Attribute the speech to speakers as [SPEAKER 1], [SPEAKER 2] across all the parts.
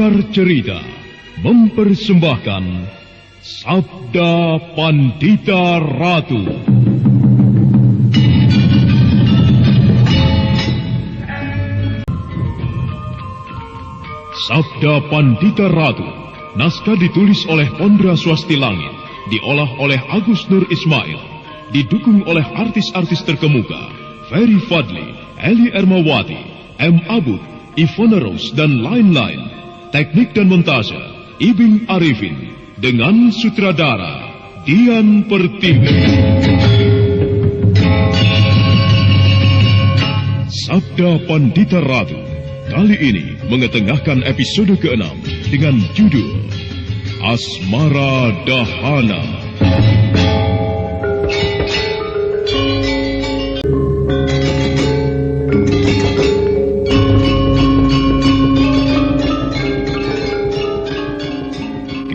[SPEAKER 1] Sanggar Cerita mempersembahkan Sabda Pandita Ratu. Sabda Pandita Ratu, naskah ditulis oleh Pondra Swasti Langit, diolah oleh Agus Nur Ismail, didukung oleh artis-artis terkemuka, Ferry Fadli, Eli Ermawati, M. Abud, Ivona Rose, dan lain-lain. Teknik dan montase, Ibing Arifin, dengan sutradara Dian Pertiwi. Sabda Pandita Ratu kali ini mengetengahkan episode ke-6 dengan judul Asmara Dahana.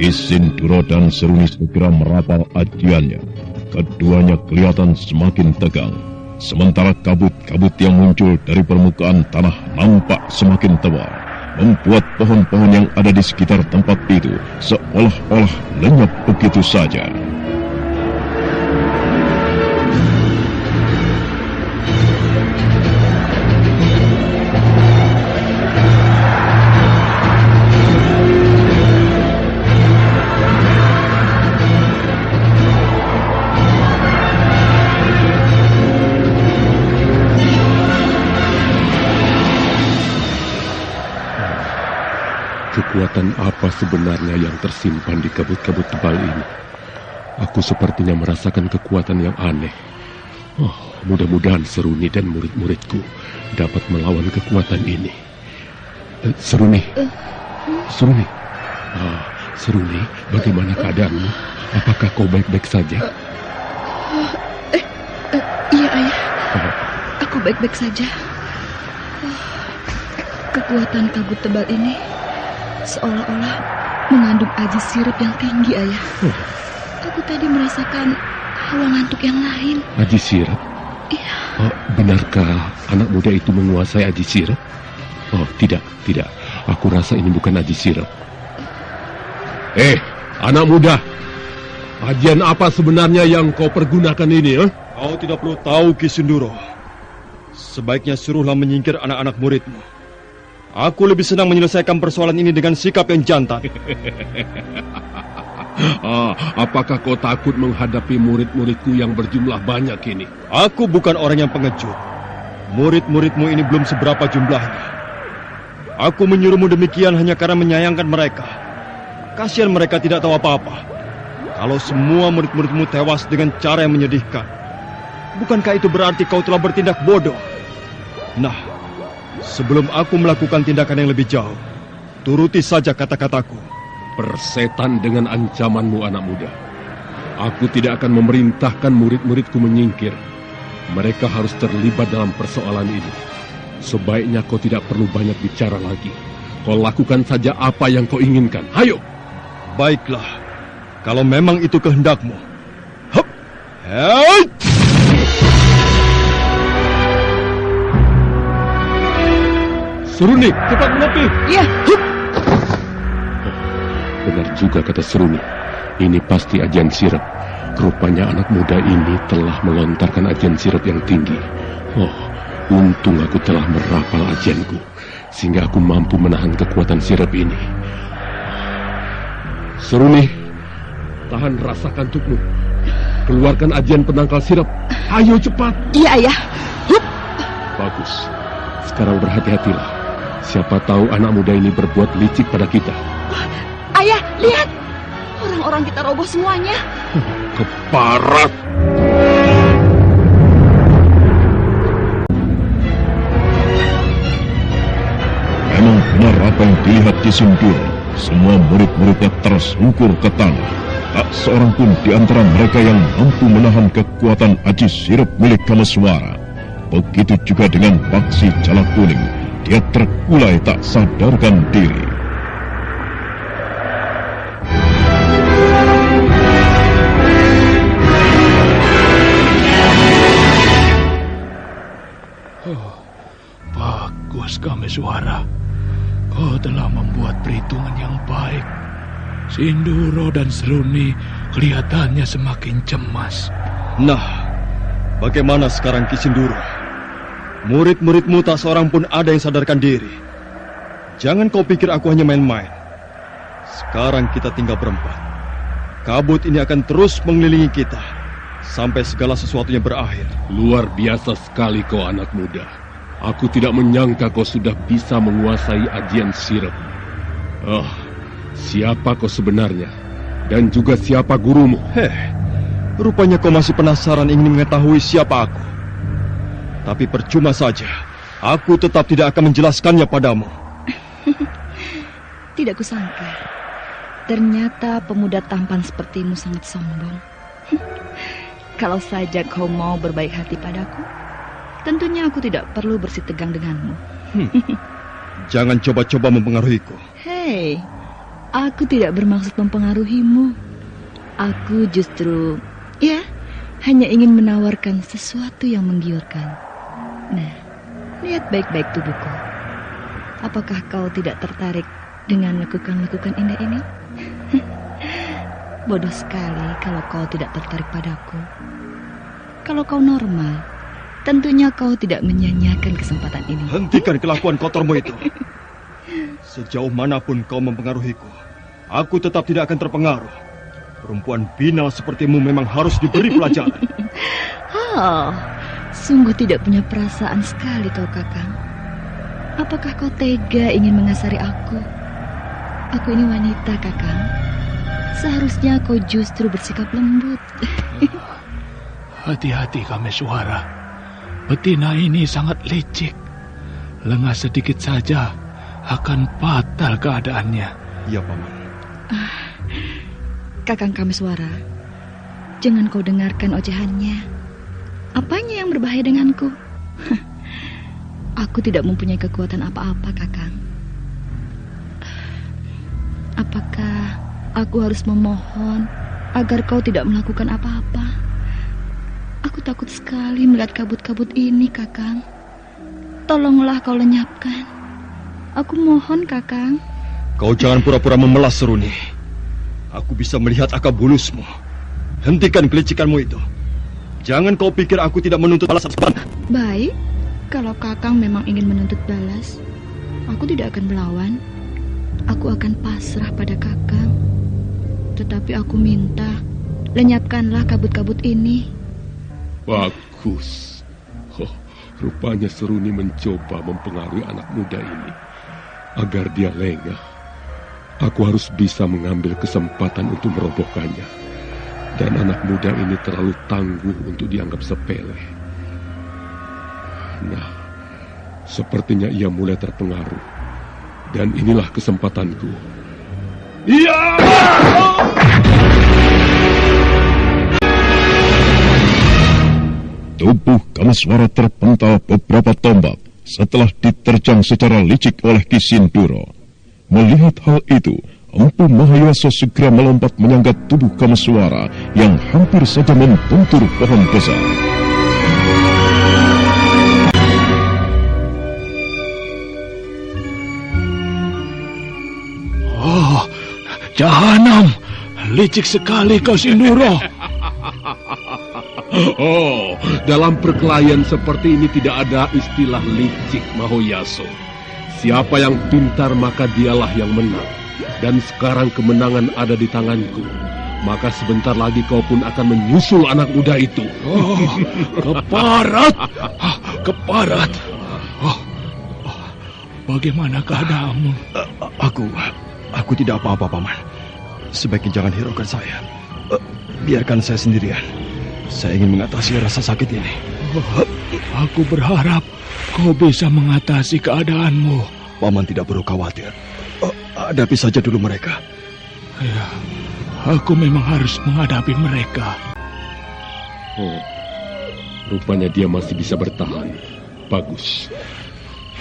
[SPEAKER 1] Ki Sinduro dan Seruni segera merapal ajiannya. Keduanya kelihatan semakin tegang. Sementara kabut-kabut yang muncul dari permukaan tanah nampak semakin tebal, membuat pohon-pohon yang ada di sekitar tempat itu seolah-olah lenyap begitu saja.
[SPEAKER 2] Kekuatan apa sebenarnya yang tersimpan di kabut-kabut tebal ini? Aku sepertinya merasakan kekuatan yang aneh. Mudah-mudahan Seruni dan murid-muridku dapat melawan kekuatan ini. Seruni. Seruni, bagaimana keadaanmu? Apakah kau baik-baik saja?
[SPEAKER 3] Iya, Ayah. Aku baik-baik saja. Kekuatan kabut tebal ini seolah-olah mengandung aji sirup yang tinggi, Ayah. Aku tadi merasakan hawa ngantuk yang lain.
[SPEAKER 2] Aji sirup?
[SPEAKER 3] Iya.
[SPEAKER 2] Benarkah anak muda itu menguasai aji sirup? Tidak. Aku rasa ini bukan aji sirup. Anak muda. Ajian apa sebenarnya yang kau pergunakan ini?
[SPEAKER 4] Kau tidak perlu tahu, Ki Sinduro. Sebaiknya suruhlah menyingkir anak-anak muridmu. Aku lebih senang menyelesaikan persoalan ini dengan sikap yang jantan.
[SPEAKER 2] Apakah kau takut menghadapi murid-muridku yang berjumlah banyak ini?
[SPEAKER 4] Aku bukan orang yang pengecut. Murid-muridmu ini belum seberapa jumlahnya. Aku menyuruhmu demikian hanya karena menyayangkan mereka. Kasihan mereka tidak tahu apa-apa. Kalau semua murid-muridmu tewas dengan cara yang menyedihkan, bukankah itu berarti kau telah bertindak bodoh? Nah, sebelum aku melakukan tindakan yang lebih jauh, turuti saja kata-kataku.
[SPEAKER 2] Persetan dengan ancamanmu, anak muda. Aku tidak akan memerintahkan murid-muridku menyingkir. Mereka harus terlibat dalam persoalan ini. Sebaiknya kau tidak perlu banyak bicara lagi. Kau lakukan saja apa yang kau inginkan. Hayo!
[SPEAKER 4] Baiklah, kalau memang itu kehendakmu. Hup! Hei!
[SPEAKER 2] Seruni, cepat menepi.
[SPEAKER 3] Iya.
[SPEAKER 2] Benar juga kata Seruni. Ini pasti ajian sirap. Rupanya anak muda ini telah melontarkan ajian sirap yang tinggi. Untung aku telah merapal ajianku, sehingga aku mampu menahan kekuatan sirap ini. Seruni, tahan rasa kantukmu. Keluarkan ajian penangkal sirap. Ayo cepat.
[SPEAKER 3] Iya, Ayah. Hup.
[SPEAKER 2] Bagus. Sekarang berhati-hatilah. Siapa tahu anak muda ini berbuat licik pada kita.
[SPEAKER 3] Ayah, lihat. Orang-orang kita roboh semuanya.
[SPEAKER 2] Keparat.
[SPEAKER 1] Memang benar apa yang dilihat di Sinduro. Semua murid-muridnya tersungkur ke tanah. Tak seorang pun di antara mereka yang mampu menahan kekuatan aji sirup milik Kameswara. Begitu juga dengan Paksi Jalak Kuning. Dia terkulai tak sadarkan diri.
[SPEAKER 5] Bagus, Kameswara. Kau telah membuat perhitungan yang baik. Sinduro dan Seruni kelihatannya semakin cemas.
[SPEAKER 4] Nah, bagaimana sekarang Ki Sinduro? Murid-muridmu tak seorang pun ada yang sadarkan diri. Jangan kau pikir aku hanya main-main. Sekarang kita tinggal berempat. Kabut ini akan terus mengelilingi kita sampai segala sesuatunya berakhir.
[SPEAKER 2] Luar biasa sekali kau anak muda. Aku tidak menyangka kau sudah bisa menguasai ajian sirep. Siapa kau sebenarnya? Dan juga siapa gurumu?
[SPEAKER 4] Rupanya kau masih penasaran ingin mengetahui siapa aku. Tapi percuma saja. Aku tetap tidak akan menjelaskannya padamu.
[SPEAKER 3] Tidak kusangka. Ternyata pemuda tampan sepertimu sangat sombong. Kalau saja kau mau berbaik hati padaku, tentunya aku tidak perlu bersitegang denganmu.
[SPEAKER 4] Jangan coba-coba mempengaruhiku.
[SPEAKER 3] Hei, aku tidak bermaksud mempengaruhimu. Aku justru, hanya ingin menawarkan sesuatu yang menggiurkan. Nah, lihat baik-baik tubuhku. Apakah kau tidak tertarik dengan lekukan-lekukan indah ini? Bodoh sekali kalau kau tidak tertarik padaku. Kalau kau normal, tentunya kau tidak menyia-nyiakan kesempatan ini.
[SPEAKER 4] Hentikan kelakuan kotormu itu. Sejauh manapun kau mempengaruhiku, aku tetap tidak akan terpengaruh. Perempuan binal sepertimu memang harus diberi pelajaran.
[SPEAKER 3] Sungguh tidak punya perasaan sekali kau, Kakang. Apakah kau tega ingin mengasari aku? Aku ini wanita, Kakang. Seharusnya kau justru bersikap lembut.
[SPEAKER 5] Hati-hati, Kameswara. Betina ini sangat licik. Lengah sedikit saja akan fatal keadaannya.
[SPEAKER 4] Iya, Paman.
[SPEAKER 3] Kakang Kameswara, jangan kau dengarkan ocehannya. Apanya yang berbahaya denganku? Aku tidak mempunyai kekuatan apa-apa, Kakang. Apakah aku harus memohon agar kau tidak melakukan apa-apa? Aku takut sekali melihat kabut-kabut ini, Kakang. Tolonglah kau lenyapkan. Aku mohon, Kakang.
[SPEAKER 4] Kau jangan pura-pura memelas, Seruni. Aku bisa melihat akal bulusmu. Hentikan kelicikanmu itu. Jangan kau pikir aku tidak menuntut balasan.
[SPEAKER 3] Baik, kalau Kakang memang ingin menuntut balas, aku tidak akan melawan. Aku akan pasrah pada Kakang. Tetapi aku minta, lenyapkanlah kabut-kabut ini.
[SPEAKER 2] Bagus. Rupanya Seruni mencoba mempengaruhi anak muda ini agar dia lengah. Aku harus bisa mengambil kesempatan untuk merobohkannya. Dan anak muda ini terlalu tangguh untuk dianggap sepele. Nah, sepertinya ia mulai terpengaruh. Dan inilah kesempatanku. Iya!
[SPEAKER 1] Tubuh Kameswara terpental beberapa tombak setelah diterjang secara licik oleh Ki Sinduro. Melihat hal itu, Empu Mahayasa segera melompat menyangga tubuh Kameswara yang hampir saja membentur pohon besar.
[SPEAKER 5] Jahanam! Licik sekali kau, Sinduro.
[SPEAKER 2] Dalam perkelahian seperti ini tidak ada istilah licik, Mahoyaso. Siapa yang pintar maka dialah yang menang. Dan sekarang kemenangan ada di tanganku. Maka sebentar lagi kau pun akan menyusul anak muda itu.
[SPEAKER 5] Keparat! Keparat! Bagaimana keadaanmu?
[SPEAKER 4] Aku tidak apa-apa, Paman. Sebaiknya jangan hiraukan saya. Biarkan saya sendirian. Saya ingin mengatasi rasa sakit ini.
[SPEAKER 5] Aku berharap kau bisa mengatasi keadaanmu.
[SPEAKER 4] Paman tidak perlu khawatir. Hadapi saja dulu mereka.
[SPEAKER 5] Ya, aku memang harus menghadapi mereka.
[SPEAKER 2] Rupanya dia masih bisa bertahan. Bagus.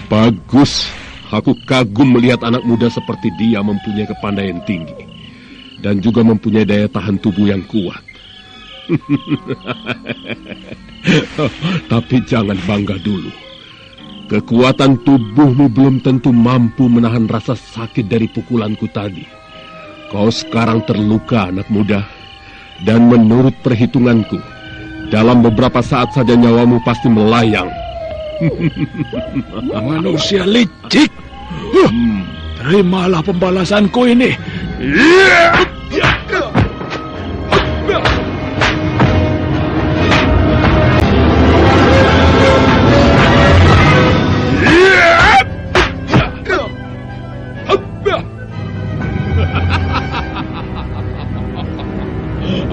[SPEAKER 2] Bagus. Aku kagum melihat anak muda seperti dia mempunyai kepandaian tinggi. Dan juga mempunyai daya tahan tubuh yang kuat. Tapi jangan bangga dulu. Kekuatan tubuhmu belum tentu mampu menahan rasa sakit dari pukulanku tadi. Kau sekarang terluka, anak muda. Dan menurut perhitunganku, dalam beberapa saat saja nyawamu pasti melayang.
[SPEAKER 5] Manusia licik. Terimalah pembalasanku ini.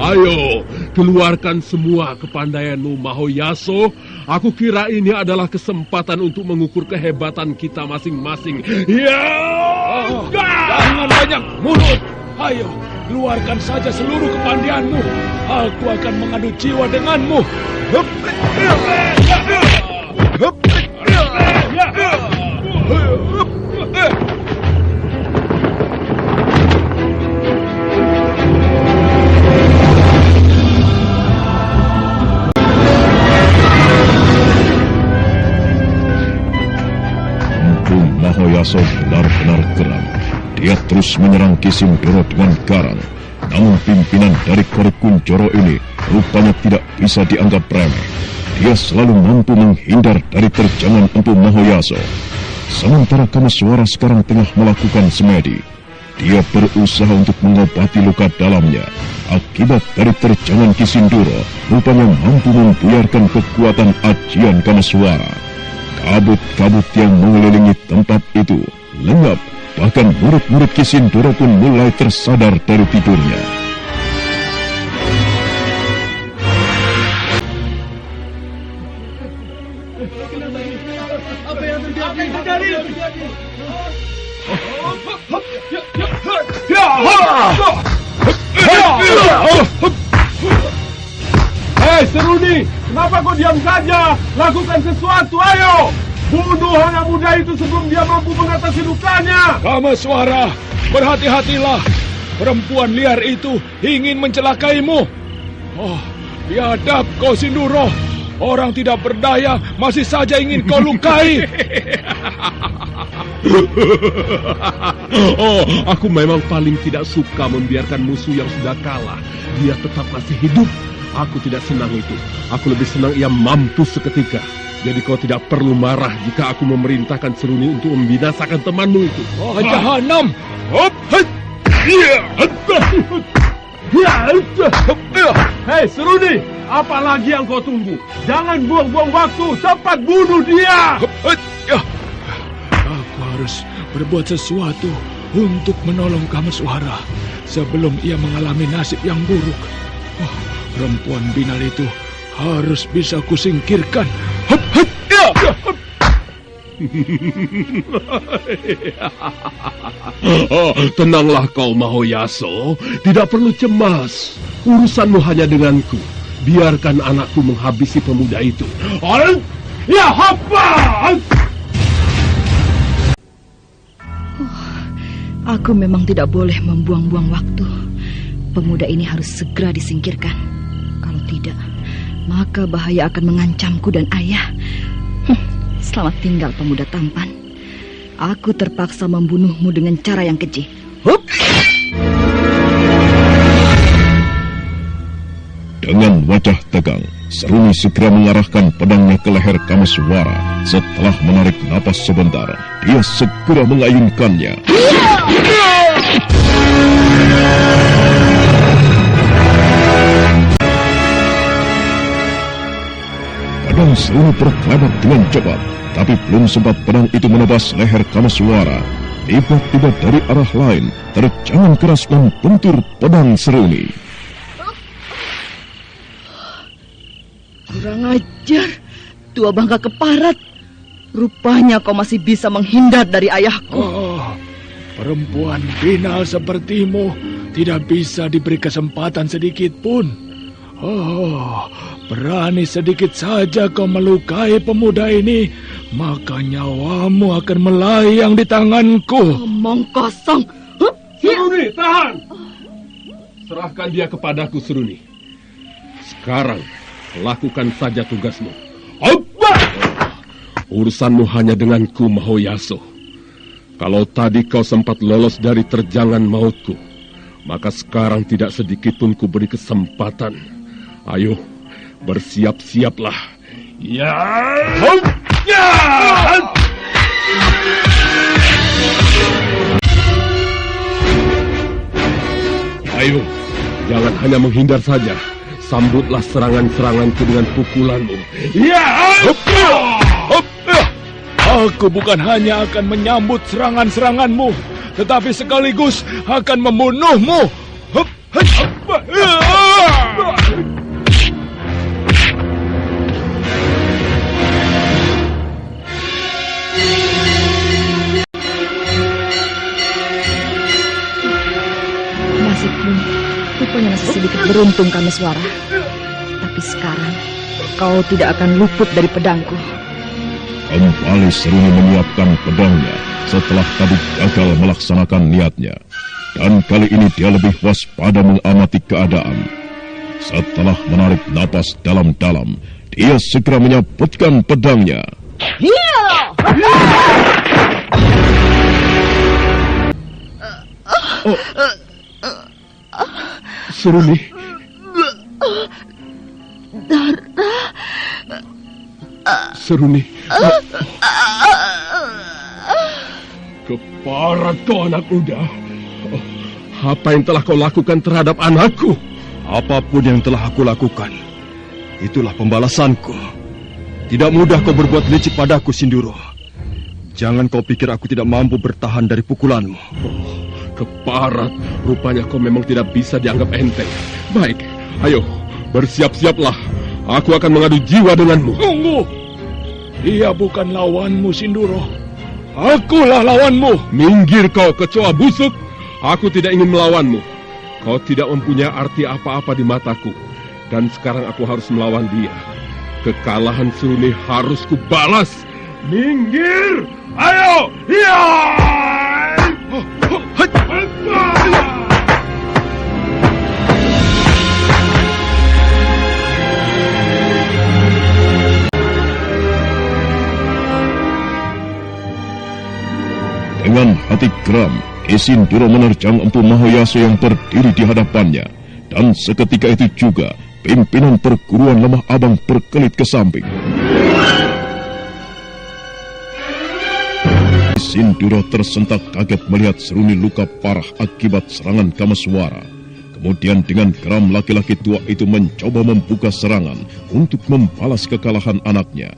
[SPEAKER 2] Ayo, keluarkan semua kepandaianmu, Mahoyaso. Aku kira ini adalah kesempatan untuk mengukur kehebatan kita masing-masing. Ya!
[SPEAKER 5] Jangan banyak mulut. Ayo, keluarkan saja seluruh kepandaianmu. Aku akan mengadu jiwa denganmu.
[SPEAKER 1] Mahoyaso benar-benar geram. Dia terus menyerang Kisindoro dengan garang. Namun pimpinan dari Kori Kunjoro ini rupanya tidak bisa dianggap remeh. Dia selalu mampu menghindar dari terjangan Empu Mahoyaso. Sementara Kameswara sekarang tengah melakukan semedi. Dia berusaha untuk mengobati luka dalamnya. Akibat dari terjangan Kisindoro rupanya mampu membuyarkan kekuatan ajian Kameswara. Kabut-kabut yang mengelilingi tempat itu lenyap, bahkan murid-murid Kisindoro pun mulai tersadar dari tidurnya.
[SPEAKER 6] Apa yang terjadi?
[SPEAKER 2] Hei, Seruni! Kenapa kau diam saja? Lakukan sesuatu, ayo! Bunuh anak muda itu sebelum dia mampu mengatasi lukanya!
[SPEAKER 5] Kameswara, berhati-hatilah. Perempuan liar itu ingin mencelakaimu. Oh, biadab kau, Sindoro. Orang tidak berdaya masih saja ingin kau lukai.
[SPEAKER 2] Oh, aku memang paling tidak suka membiarkan musuh yang sudah kalah. Dia tetap masih hidup. Aku tidak senang itu. Aku lebih senang ia mampus seketika. Jadi kau tidak perlu marah jika aku memerintahkan Seruni untuk membinasakan temanmu itu.
[SPEAKER 5] Oh, jahanam!
[SPEAKER 2] Hei, Seruni! Apa lagi yang kau tunggu? Jangan buang-buang waktu. Cepat bunuh dia!
[SPEAKER 5] Aku harus berbuat sesuatu untuk menolong Kameswara sebelum ia mengalami nasib yang buruk. Oh, perempuan binal itu harus bisa kusingkirkan.
[SPEAKER 2] Oh, tenanglah kau, Mahoyaso. Tidak perlu cemas. Urusanmu hanya denganku. Biarkan anakku menghabisi pemuda itu. Ya, apa?
[SPEAKER 3] Aku memang tidak boleh membuang-buang waktu. Pemuda ini harus segera disingkirkan. Kalau tidak, maka bahaya akan mengancamku dan ayah. Selamat tinggal, pemuda tampan. Aku terpaksa membunuhmu dengan cara yang keji.
[SPEAKER 1] Dengan wajah tegang, Seruni segera mengarahkan pedangnya ke leher Kameswara. Setelah menarik napas sebentar, dia segera mengayunkannya. Pedang Seruni berkelebat dengan cepat, tapi belum sempat pedang itu menebas leher Kameswara. Tiba-tiba dari arah lain, terjangan keras membentur pedang Seruni.
[SPEAKER 3] Kurang ajar, tua bangka keparat. Rupanya kau masih bisa menghindar dari ayahku.
[SPEAKER 5] Oh, perempuan binal sepertimu tidak bisa diberi kesempatan sedikit pun. Oh, berani sedikit saja kau melukai pemuda ini, maka nyawamu akan melayang di tanganku.
[SPEAKER 3] Omong kosong.
[SPEAKER 2] Seruni, tahan! Serahkan dia kepadaku, Seruni. Sekarang, lakukan saja tugasmu. Urusanmu hanya denganku, Mahoyaso. Kalau tadi kau sempat lolos dari terjangan mautku, maka sekarang tidak sedikit pun kuberi kesempatan. Ayo, bersiap-siaplah. Ya! Ya! Ayo, jangan hanya menghindar saja. Sambutlah serangan-seranganku dengan pukulanmu. Ya!
[SPEAKER 5] Aku bukan hanya akan menyambut serangan-seranganmu, tetapi sekaligus akan membunuhmu.
[SPEAKER 3] Nasibmu rupanya masih sedikit beruntung, Kameswara. Tapi sekarang kau tidak akan luput dari pedangku.
[SPEAKER 1] Kembali Seruni menyiapkan pedangnya setelah tadi gagal melaksanakan niatnya. Dan kali ini dia lebih waspada mengamati keadaan. Setelah menarik napas dalam-dalam, dia segera menyabetkan pedangnya.
[SPEAKER 2] Oh, Seruni. Seruni. Keparat kau, anak muda. Apa yang telah kau lakukan terhadap anakku?
[SPEAKER 4] Apapun yang telah aku lakukan, itulah pembalasanku. Tidak mudah kau berbuat licik padaku, Sinduro. Jangan kau pikir aku tidak mampu bertahan dari pukulanmu.
[SPEAKER 2] Keparat, rupanya kau memang tidak bisa dianggap enteng. Baik, ayo, bersiap-siaplah. Aku akan mengadu jiwa denganmu.
[SPEAKER 5] Tunggu! Dia bukan lawanmu, Sinduro. Akulah lawanmu.
[SPEAKER 2] Minggir kau, kecoa busuk. Aku tidak ingin melawanmu. Kau tidak mempunyai arti apa-apa di mataku. Dan sekarang aku harus melawan dia. Kekalahan Seruni harus kubalas. Minggir! Ayo! Ya!
[SPEAKER 1] Dengan hati geram, Isinduro menerjang Empu Mahoyaso yang berdiri di hadapannya. Dan seketika itu juga, pimpinan perguruan Lemah Abang berkelit ke samping. Isinduro tersentak kaget melihat Seruni luka parah akibat serangan Kameswara. Kemudian dengan geram laki-laki tua itu mencoba membuka serangan untuk membalas kekalahan anaknya.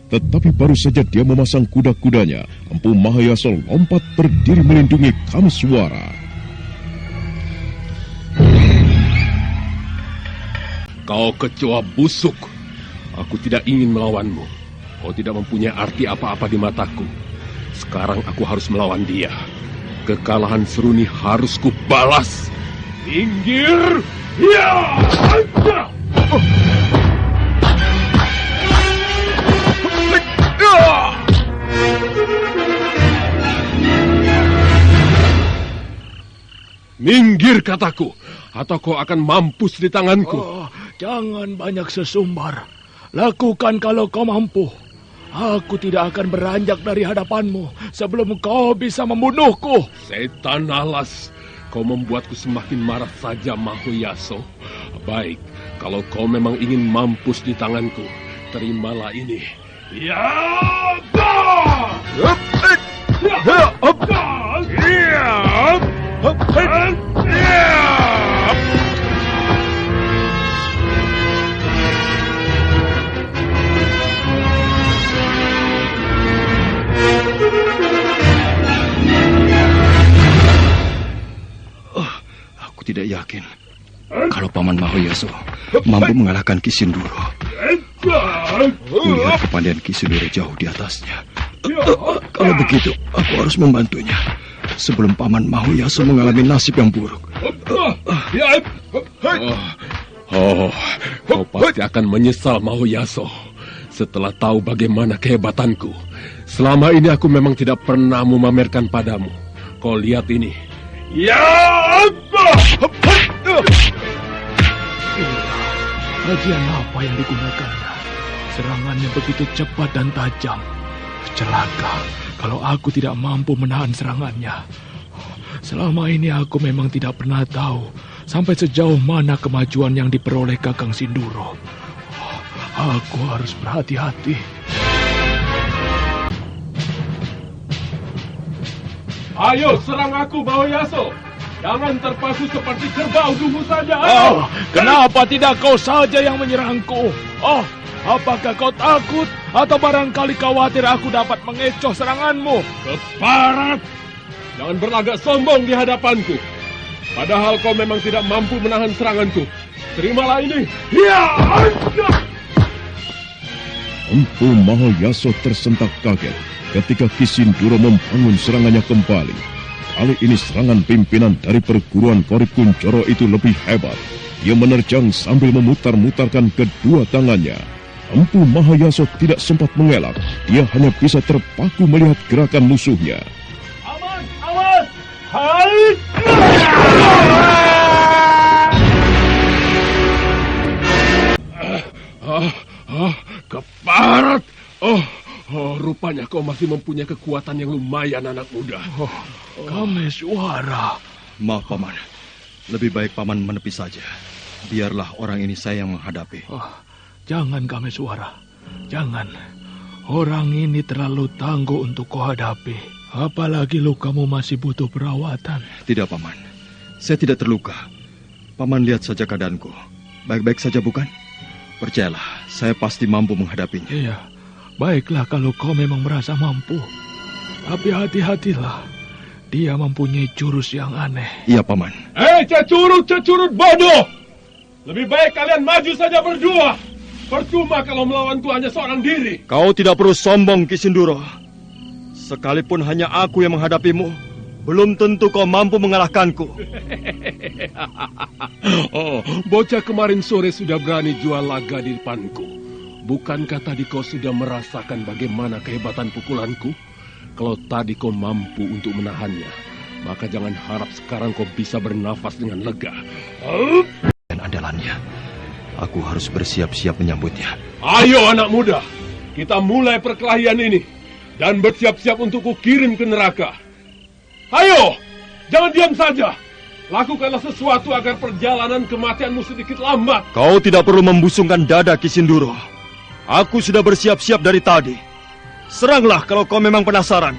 [SPEAKER 1] Tetapi baru saja dia memasang kuda-kudanya, Empu Mahoyaso lompat berdiri melindungi Kameswara.
[SPEAKER 2] Kau kecoa busuk. Aku tidak ingin melawanmu. Kau tidak mempunyai arti apa-apa di mataku. Sekarang aku harus melawan dia. Kekalahan Seruni harus kubalas. Minggir! Ya! Minggir, kataku, atau kau akan mampus di tanganku.
[SPEAKER 5] Oh, jangan banyak sesumbar. Lakukan kalau kau mampu. Aku tidak akan beranjak dari hadapanmu sebelum kau bisa membunuhku.
[SPEAKER 2] Setan alas, kau membuatku semakin marah saja, Mahoyaso. Baik, kalau kau memang ingin mampus di tanganku, terimalah ini. Ya!
[SPEAKER 4] Aku tidak yakin kalau Paman Mahoyaso mampu mengalahkan Ki Sinduro. Melihat kepandaian Ki Sinduro jauh di atasnya. Kalau begitu, aku harus membantunya sebelum Paman Mahoyaso mengalami nasib yang buruk.
[SPEAKER 2] Kau pasti akan menyesal, Mahoyaso, setelah tahu bagaimana kehebatanku. Selama ini aku memang tidak pernah memamerkan padamu. Kau lihat ini. Ya!
[SPEAKER 5] Kajian apa yang digunakannya? Serangannya begitu cepat dan tajam. Celaka kalau aku tidak mampu menahan serangannya. Selama ini aku memang tidak pernah tahu sampai sejauh mana kemajuan yang diperoleh Kakang Sinduro. Aku harus berhati-hati.
[SPEAKER 2] Ayo serang aku, Mahayaso. Jangan terpaku seperti kerbau dulu saja.
[SPEAKER 5] Kenapa tidak kau saja yang menyerangku? Apakah kau takut atau barangkali khawatir aku dapat mengecoh seranganmu?
[SPEAKER 2] Keparat! Jangan berlagak sombong di hadapanku. Padahal kau memang tidak mampu menahan seranganku. Terimalah ini.
[SPEAKER 1] Empu Mahayaso tersentak kaget ketika Kisinduro membangun serangannya kembali. Kali ini serangan pimpinan dari perguruan Korip Kuncoro itu lebih hebat. Dia menerjang sambil memutar-mutarkan kedua tangannya. Empu Mahayaso tidak sempat mengelak. Dia hanya bisa terpaku melihat gerakan musuhnya.
[SPEAKER 2] Aman! Aman! Hai! Keparat! Rupanya kau masih mempunyai kekuatan yang lumayan, anak muda.
[SPEAKER 5] Kameswara.
[SPEAKER 4] Maaf, Paman. Lebih baik Paman menepi saja. Biarlah orang ini saya yang menghadapi.
[SPEAKER 5] Jangan, Kameswara. Jangan. Orang ini terlalu tangguh untuk kau hadapi. Apalagi lukamu masih butuh perawatan.
[SPEAKER 4] Tidak, Paman. Saya tidak terluka. Paman lihat saja keadaanku. Baik-baik saja, bukan? Percayalah, saya pasti mampu menghadapinya.
[SPEAKER 5] Iya. Baiklah kalau kau memang merasa mampu. Tapi hati-hatilah. Dia mempunyai jurus yang aneh.
[SPEAKER 4] Iya, Paman.
[SPEAKER 2] Cecurut bodoh! Lebih baik kalian maju saja berdua. Percuma kalau melawanku hanya seorang diri.
[SPEAKER 4] Kau tidak perlu sombong, Kisinduro. Sekalipun hanya aku yang menghadapimu, belum tentu kau mampu mengalahkanku.
[SPEAKER 2] Bocah kemarin sore sudah berani jual laga di depanku. Bukankah tadi kau sudah merasakan bagaimana kehebatan pukulanku? Kalau tadi kau mampu untuk menahannya, maka jangan harap sekarang kau bisa bernafas dengan lega.
[SPEAKER 4] Dan andalannya, aku harus bersiap-siap menyambutnya.
[SPEAKER 2] Ayo anak muda, kita mulai perkelahian ini. Dan bersiap-siap untuk kukirim ke neraka. Ayo, jangan diam saja. Lakukanlah sesuatu agar perjalanan kematianmu sedikit lambat.
[SPEAKER 4] Kau tidak perlu membusungkan dada, Kisinduro. Aku sudah bersiap-siap dari tadi. Seranglah kalau kau memang penasaran.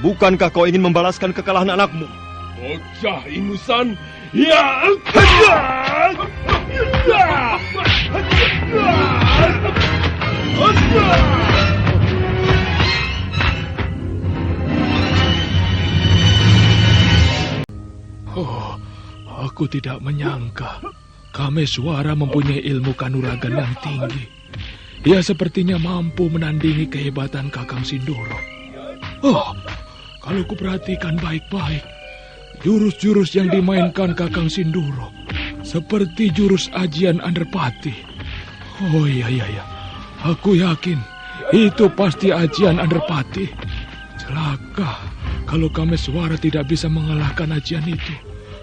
[SPEAKER 4] Bukankah kau ingin membalaskan kekalahan anakmu?
[SPEAKER 2] Bocah ingusan. Ya!
[SPEAKER 5] Aku tidak menyangka Kameswara mempunyai ilmu kanuragan yang tinggi. Dia sepertinya mampu menandingi kehebatan Kakang Sindoro. Kalau kuperhatikan baik-baik, jurus-jurus yang dimainkan Kakang Sindoro seperti jurus ajian Anderpati. Iya. Aku yakin itu pasti ajian Anderpati. Celaka kalau Kameswara tidak bisa mengalahkan ajian itu.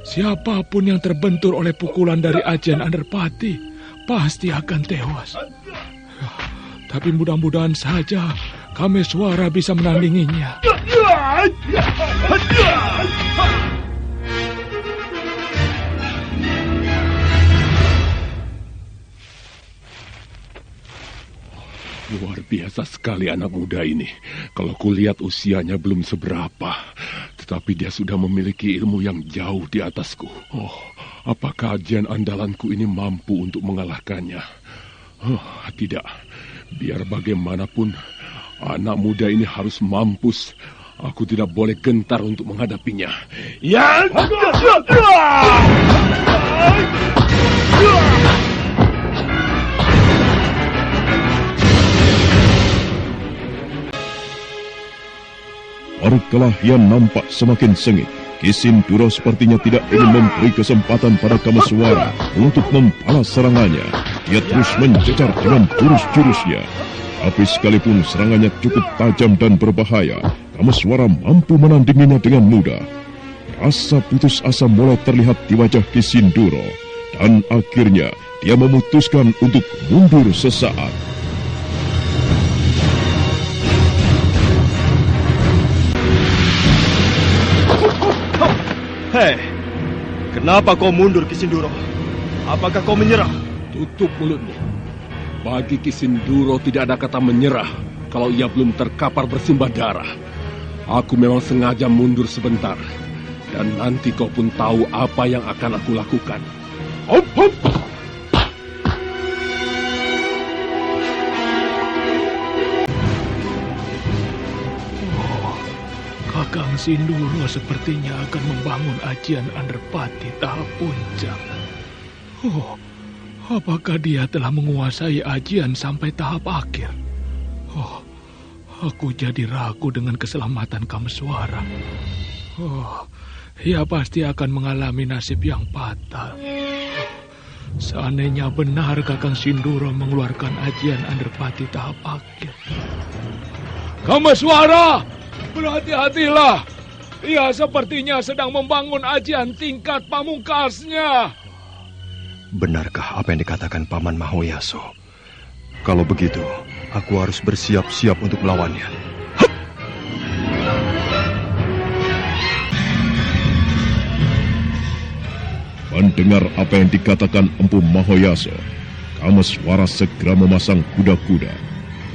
[SPEAKER 5] Siapapun yang terbentur oleh pukulan dari ajian Anderpati pasti akan tewas. Tapi mudah-mudahan saja Kameswara bisa menandinginya.
[SPEAKER 2] Luar biasa sekali anak muda ini. Kalau kulihat usianya belum seberapa, tetapi dia sudah memiliki ilmu yang jauh di atasku. Apakah ajian andalanku ini mampu untuk mengalahkannya? Tidak. Biar bagaimanapun, anak muda ini harus mampus. Aku tidak boleh gentar untuk menghadapinya.
[SPEAKER 1] Perkelahian nampak semakin sengit. Kisinduro sepertinya tidak ingin memberi kesempatan pada Kameswara untuk membalas serangannya. Dia terus mencecar dengan jurus-jurusnya. Tapi sekalipun serangannya cukup tajam dan berbahaya, Kameswara mampu menandinginya dengan mudah. Rasa putus asa mulai terlihat di wajah Kisinduro. Dan akhirnya dia memutuskan untuk mundur sesaat.
[SPEAKER 4] Hei, kenapa kau mundur, Kisinduro? Apakah kau menyerah?
[SPEAKER 2] Tutup mulutmu. Bagi Kisinduro tidak ada kata menyerah kalau ia belum terkapar bersimbah darah. Aku memang sengaja mundur sebentar. Dan nanti kau pun tahu apa yang akan aku lakukan. Hop, hop!
[SPEAKER 5] Kakang Sinduro sepertinya akan membangun ajian Anderpati tahap puncak. Oh, apakah dia telah menguasai ajian sampai tahap akhir? Oh, aku jadi ragu dengan keselamatan Kameswara. Oh, ia pasti akan mengalami nasib yang fatal. Seandainya benar Kakang Sinduro mengeluarkan ajian Anderpati tahap akhir. Kameswara! Berhati-hatilah. Ia sepertinya sedang membangun ajian tingkat pamungkasnya.
[SPEAKER 4] Benarkah apa yang dikatakan Paman Mahoyaso? Kalau begitu, aku harus bersiap-siap untuk melawannya.
[SPEAKER 1] Mendengar apa yang dikatakan Empu Mahoyaso, Kameswara segera memasang kuda-kuda.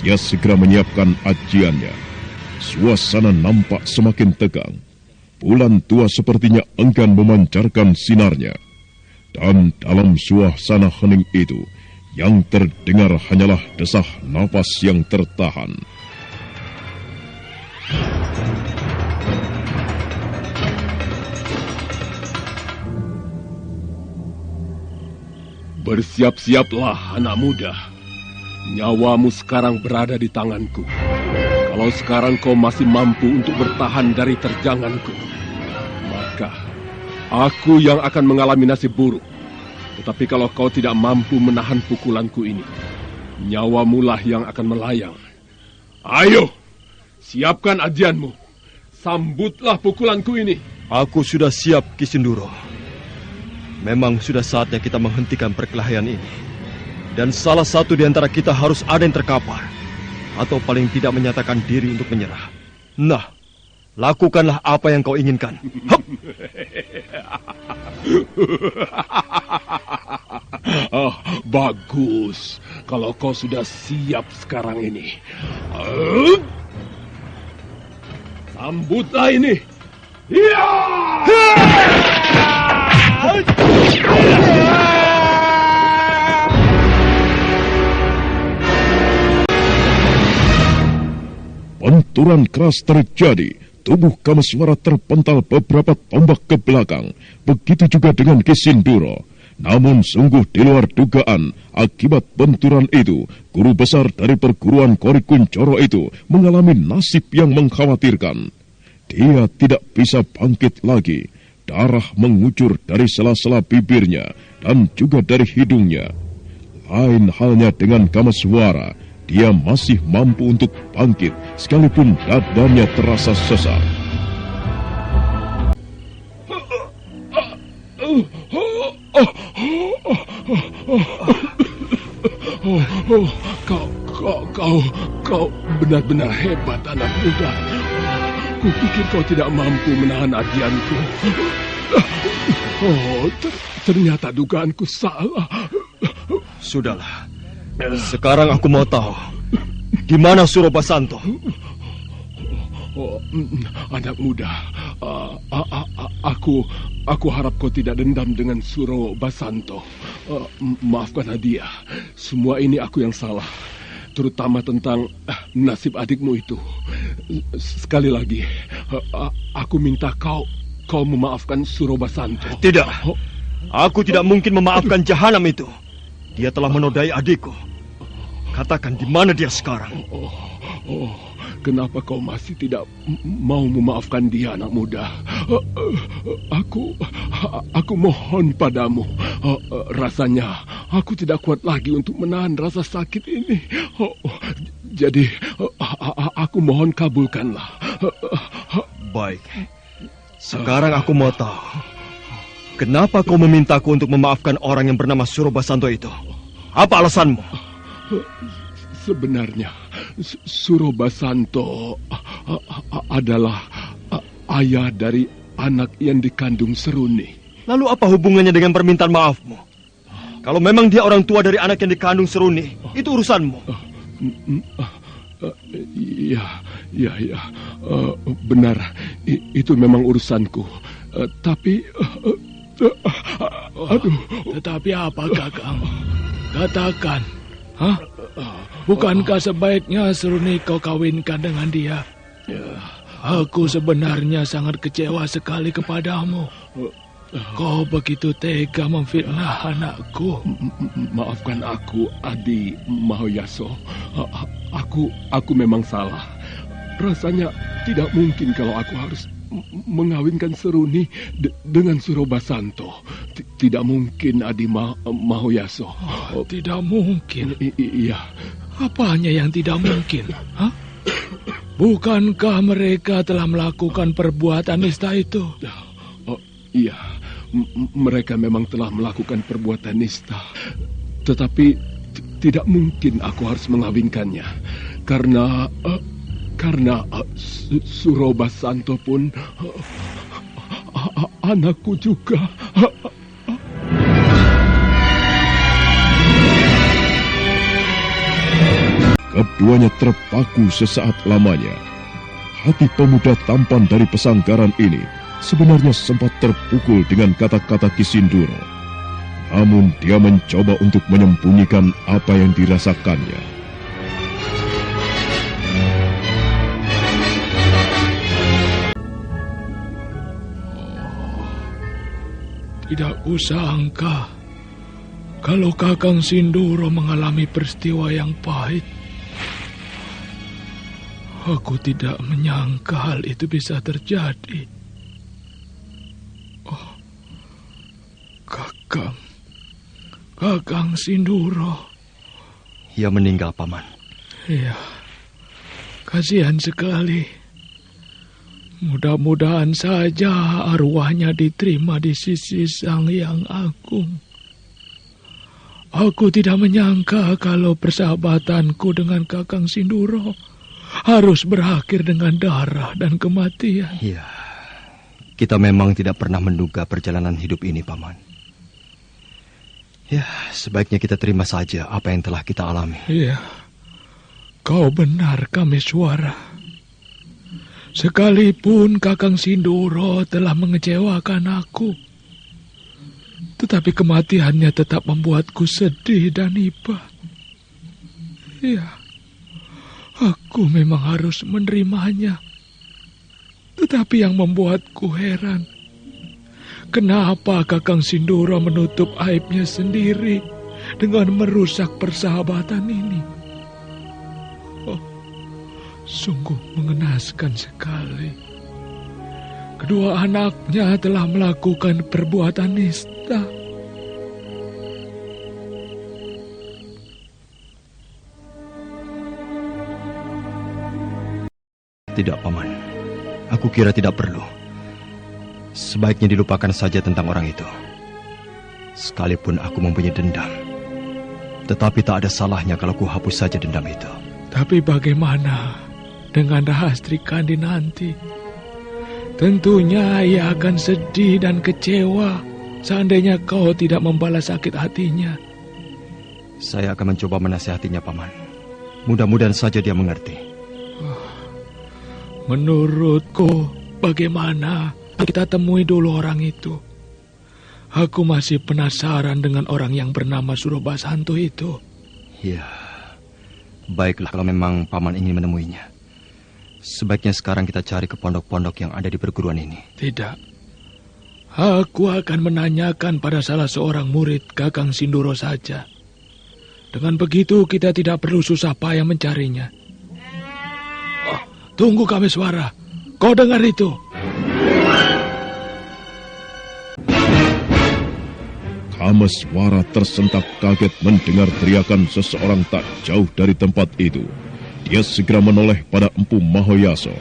[SPEAKER 1] Dia segera menyiapkan ajiannya. Suasana nampak semakin tegang. Bulan tua sepertinya enggan memancarkan sinarnya. Dan dalam suasana hening itu, yang terdengar hanyalah desah napas yang tertahan.
[SPEAKER 2] Bersiap-siaplah, anak muda. Nyawamu sekarang berada di tanganku. Kalau sekarang kau masih mampu untuk bertahan dari terjanganku, maka aku yang akan mengalami nasib buruk. Tetapi kalau kau tidak mampu menahan pukulanku ini, nyawamulah yang akan melayang. Ayo, siapkan ajianmu. Sambutlah pukulanku ini.
[SPEAKER 4] Aku sudah siap, Kisinduro. Memang sudah saatnya kita menghentikan perkelahian ini. Dan salah satu di antara kita harus ada yang terkapar. Atau paling tidak menyatakan diri untuk menyerah. Nah, lakukanlah apa yang kau inginkan. Hup!
[SPEAKER 2] Oh, bagus. Kalau kau sudah siap sekarang ini. Sambutlah ini. Ya!
[SPEAKER 1] Benturan keras terjadi. Tubuh Kameswara terpental beberapa tombak ke belakang. Begitu juga dengan Kisinduro. Namun sungguh di luar dugaan, akibat benturan itu, guru besar dari perguruan Kori Kuncoro itu mengalami nasib yang mengkhawatirkan. Dia tidak bisa bangkit lagi. Darah mengucur dari sela-sela bibirnya dan juga dari hidungnya. Lain halnya dengan Kameswara, dia masih mampu untuk bangkit sekalipun dadanya terasa sesak.
[SPEAKER 2] Kau benar-benar hebat, anak muda. Kupikir kau tidak mampu menahan ajianku. Ternyata dugaanku salah.
[SPEAKER 4] Sudahlah. Sekarang aku mau tahu, di mana Surobasanto?
[SPEAKER 2] Anak muda, aku harap kau tidak dendam dengan Surobasanto. Maafkan hadiah, semua ini aku yang salah, terutama tentang nasib adikmu itu. Sekali lagi, aku minta kau memaafkan Surobasanto.
[SPEAKER 4] Tidak, aku tidak mungkin memaafkan jahanam itu. Dia telah menodai adikku. Katakan di mana dia sekarang?
[SPEAKER 2] Kenapa kau masih tidak mau memaafkan dia, anak muda? Aku mohon padamu. Rasanya aku tidak kuat lagi untuk menahan rasa sakit ini. Jadi aku mohon kabulkanlah.
[SPEAKER 4] Baik. Sekarang aku mau tahu, kenapa kau memintaku untuk memaafkan orang yang bernama Surobasanto itu? Apa alasanmu?
[SPEAKER 2] Sebenarnya Surobasanto adalah ayah dari anak yang dikandung Seruni.
[SPEAKER 4] Lalu apa hubungannya dengan permintaan maafmu? Kalau memang dia orang tua dari anak yang dikandung Seruni, itu urusanmu.
[SPEAKER 2] Ya, benar. Itu memang urusanku. Tapi, aduh.
[SPEAKER 5] Tetapi apa, Kakang? Katakan, bukankah sebaiknya Seruni kau kawinkan dengan dia? Aku sebenarnya sangat kecewa sekali kepadamu. Kau begitu tega memfitnah anakku.
[SPEAKER 2] Maafkan aku, Adi Mahoyaso. Aku memang salah. Rasanya tidak mungkin kalau aku harus mengawinkan Seruni dengan Surobasanto. Tidak mungkin, Adi Mahoyaso.
[SPEAKER 5] Tidak mungkin?
[SPEAKER 2] Iya.
[SPEAKER 5] Apanya yang tidak mungkin? Bukankah mereka telah melakukan perbuatan nista itu?
[SPEAKER 2] Iya. Mereka memang telah melakukan perbuatan nista. Tetapi tidak mungkin aku harus mengawinkannya. Karena Surobasanto pun anakku juga.
[SPEAKER 1] Keduanya terpaku sesaat lamanya. Hati pemuda tampan dari pesanggaran ini sebenarnya sempat terpukul dengan kata-kata Kisinduro. Namun dia mencoba untuk menyembunyikan apa yang dirasakannya.
[SPEAKER 5] Tidak kusangka kalau Kakang Sinduro mengalami peristiwa yang pahit. Aku tidak menyangka hal itu bisa terjadi. Kakang Sinduro.
[SPEAKER 4] Ia meninggal, Paman.
[SPEAKER 5] Iya, kasihan sekali. Mudah-mudahan saja arwahnya diterima di sisi Sang Yang Agung. Aku tidak menyangka kalau persahabatanku dengan Kakang Sinduro harus berakhir dengan darah dan kematian.
[SPEAKER 4] Iya, kita memang tidak pernah menduga perjalanan hidup ini, Paman. Ya, sebaiknya kita terima saja apa yang telah kita alami.
[SPEAKER 5] Iya, kau benar, Kameswara. Sekalipun Kakang Sinduro telah mengecewakan aku, tetapi kematiannya tetap membuatku sedih dan iba. Iya, aku memang harus menerimanya. Tetapi yang membuatku heran, kenapa Kakang Sinduro menutup aibnya sendiri dengan merusak persahabatan ini? Sungguh mengenaskan sekali. Kedua anaknya telah melakukan perbuatan nista.
[SPEAKER 4] Tidak, Paman. Aku kira tidak perlu. Sebaiknya dilupakan saja tentang orang itu. Sekalipun aku mempunyai dendam, tetapi tak ada salahnya kalau ku hapus saja dendam itu.
[SPEAKER 5] Tapi bagaimana dengan Rahastri Kandi nanti? Tentunya ia akan sedih dan kecewa seandainya kau tidak membalas sakit hatinya.
[SPEAKER 4] Saya akan mencoba menasihatinya, Paman. Mudah-mudahan saja dia mengerti.
[SPEAKER 5] Menurutku, bagaimana kita temui dulu orang itu? Aku masih penasaran dengan orang yang bernama Surobasanto itu.
[SPEAKER 4] Ya, baiklah kalau memang Paman ingin menemuinya. Sebaiknya sekarang kita cari ke pondok-pondok yang ada di perguruan ini.
[SPEAKER 5] Tidak. Aku akan menanyakan pada salah seorang murid Kakang Sinduro saja. Dengan begitu kita tidak perlu susah payah mencarinya. Tunggu, Kameswara. Kau dengar itu?
[SPEAKER 1] Kameswara tersentak kaget mendengar teriakan seseorang tak jauh dari tempat itu. Dia segera menoleh pada Empu Mahoyaso.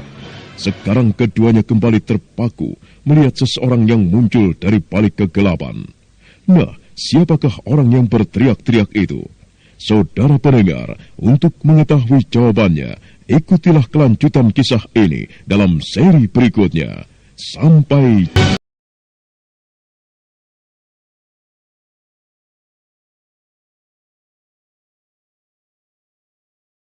[SPEAKER 1] Sekarang keduanya kembali terpaku melihat seseorang yang muncul dari balik kegelapan. Nah, siapakah orang yang berteriak-teriak itu? Saudara pendengar, untuk mengetahui jawabannya, ikutilah kelanjutan kisah ini dalam seri berikutnya. Sampai